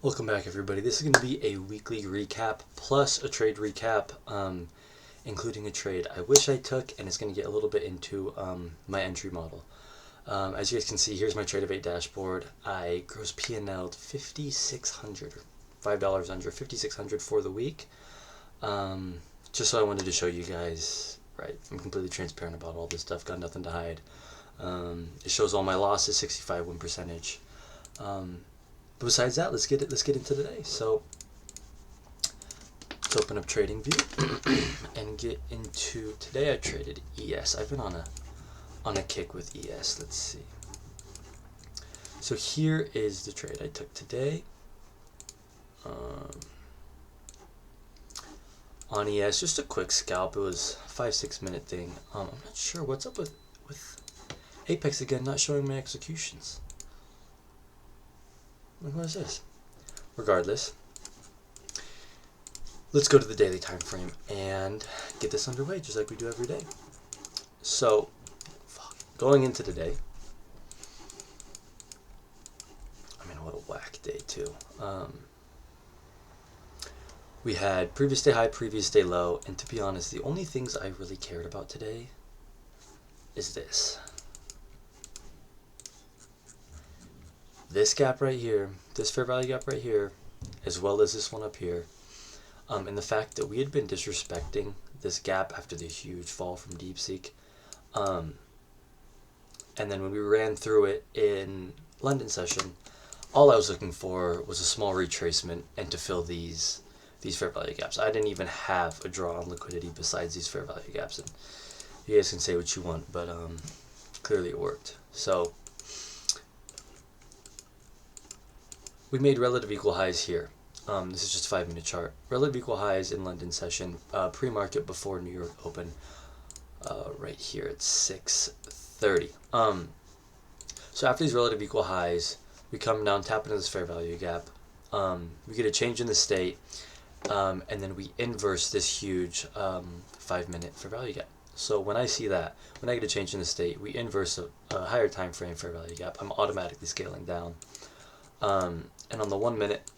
Welcome back, everybody. This is going to be a weekly recap plus a trade recap, including a trade I wish I took, and it's going to get a little bit into my entry model. As you guys can see, here's my Trade of 8 dashboard. I gross P&L'd 5,600, $5 under 5,600 for the week. Just so I wanted to show you guys, right? I'm completely transparent about all this stuff. Got nothing to hide. It shows all my losses, 65 win percentage. But besides that, let's get into the day. So let's open up TradingView and get into today. I traded ES. I've been on a kick with ES. Let's see. So here is the trade I took today. On ES, just a quick scalp. It was a 5-6 minute thing. I'm not sure what's up with Apex again, not showing my executions. What is this? Regardless, let's go to the daily time frame and get this underway, just like we do every day. So, going into the day, I mean, what a whack day too. We had previous day high, previous day low, and to be honest, the only things I really cared about today is this gap right here, this fair value gap right here, as well as this one up here, and the fact that we had been disrespecting this gap after the huge fall from DeepSeek, and then when we ran through it in London session, all I was looking for was a small retracement and to fill these fair value gaps. I didn't even have a draw on liquidity besides these fair value gaps, and you guys can say what you want, but clearly it worked. So we made relative equal highs here. This is just a 5-minute chart. Relative equal highs in London session, pre-market before New York open, right here at 6:30. So after these relative equal highs, we come down, tap into this fair value gap. We get a change in the state, and then we inverse this huge 5-minute fair value gap. So when I see that, when I get a change in the state, we inverse a higher time frame fair value gap, I'm automatically scaling down. And on the 1 minute,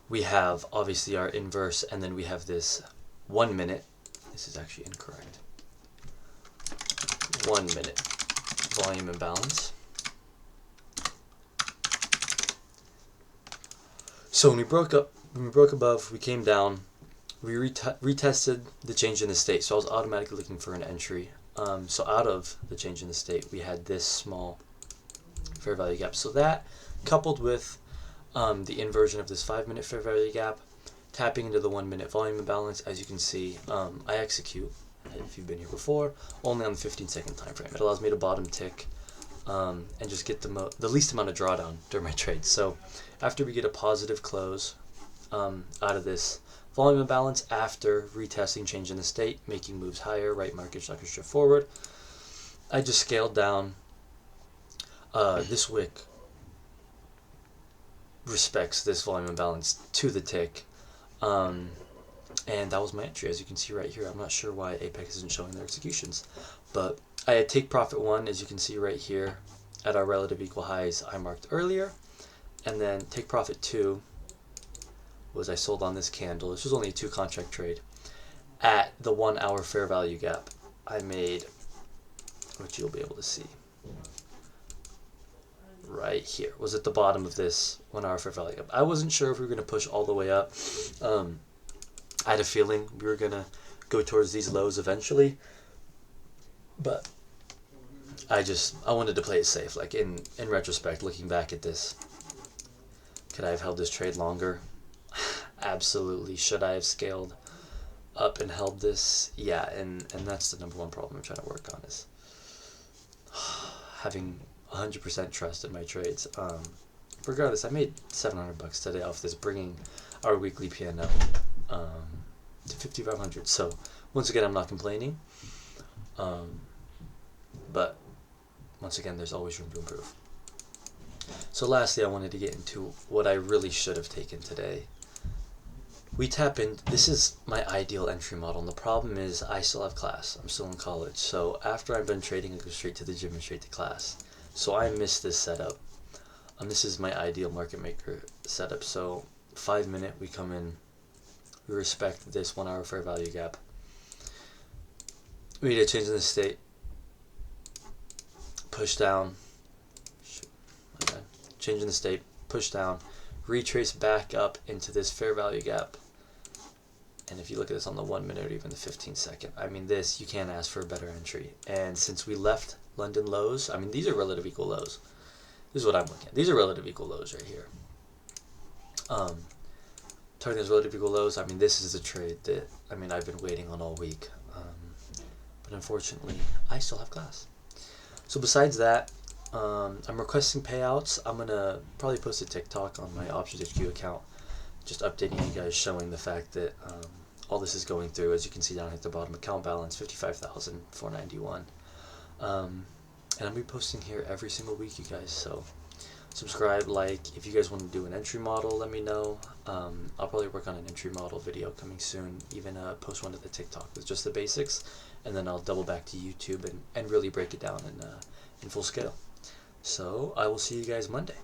we have obviously our inverse, and then we have this 1 minute. This is actually incorrect. 1 minute volume imbalance. So when we broke above, we came down, we retested the change in the state. So I was automatically looking for an entry. So out of the change in the state, we had this small fair value gap. So that, coupled with the inversion of this 5-minute fair value gap, tapping into the 1 minute volume imbalance, as you can see, I execute, if you've been here before, only on the 15-second time frame. It allows me to bottom tick and just get the least amount of drawdown during my trades. So after we get a positive close out of this volume imbalance, after retesting change in the state, making moves higher, right market sucker straight forward, I just scaled down. This wick respects this volume imbalance to the tick, and that was my entry, as you can see right here. I'm not sure why Apex isn't showing their executions, but I had take profit 1, as you can see right here, at our relative equal highs I marked earlier, and then take profit 2 was I sold on this candle. This was only a 2 contract trade at the 1 hour fair value gap. I made, which you'll be able to see right here, was at the bottom of this 1 hour fair value gap. I wasn't sure if we were going to push all the way up. I had a feeling we were going to go towards these lows eventually, but I wanted to play it safe. Like in retrospect, looking back at this, could I have held this trade longer? Absolutely. Should I have scaled up and held this? Yeah, and that's the number one problem I'm trying to work on, is having 100% trust in my trades. Regardless, I made $700 today off this, bringing our weekly P&L to 5,500. So once again, I'm not complaining, but once again, there's always room to improve. So lastly, I wanted to get into what I really should have taken today. We tap in. This is my ideal entry model, and the problem is I still have class. I'm still in college, so after I'm done trading, I go straight to the gym and straight to class. So I missed this setup. This is my ideal market maker setup. So 5 minute, we come in, we respect this 1 hour fair value gap. We need a change in the state, push down, change in the state, push down, retrace back up into this fair value gap. And if you look at this on the 1 minute or even the 15-second, I mean, this, you can't ask for a better entry. And since we left London lows, I mean, these are relative equal lows. This is what I'm looking at. These are relative equal lows right here. Targeting those relative equal lows, I mean, this is a trade that, I mean, I've been waiting on all week. But unfortunately, I still have class. So besides that, I'm requesting payouts. I'm going to probably post a TikTok on my Options HQ account, just updating you guys, showing the fact that all this is going through. As you can see down at the bottom, account balance $55,491. And I'm going to be posting here every single week, you guys. So subscribe, like. If you guys want to do an entry model, let me know. I'll probably work on an entry model video coming soon, even post one to the TikTok with just the basics, and then I'll double back to YouTube and really break it down in full scale. So I will see you guys Monday.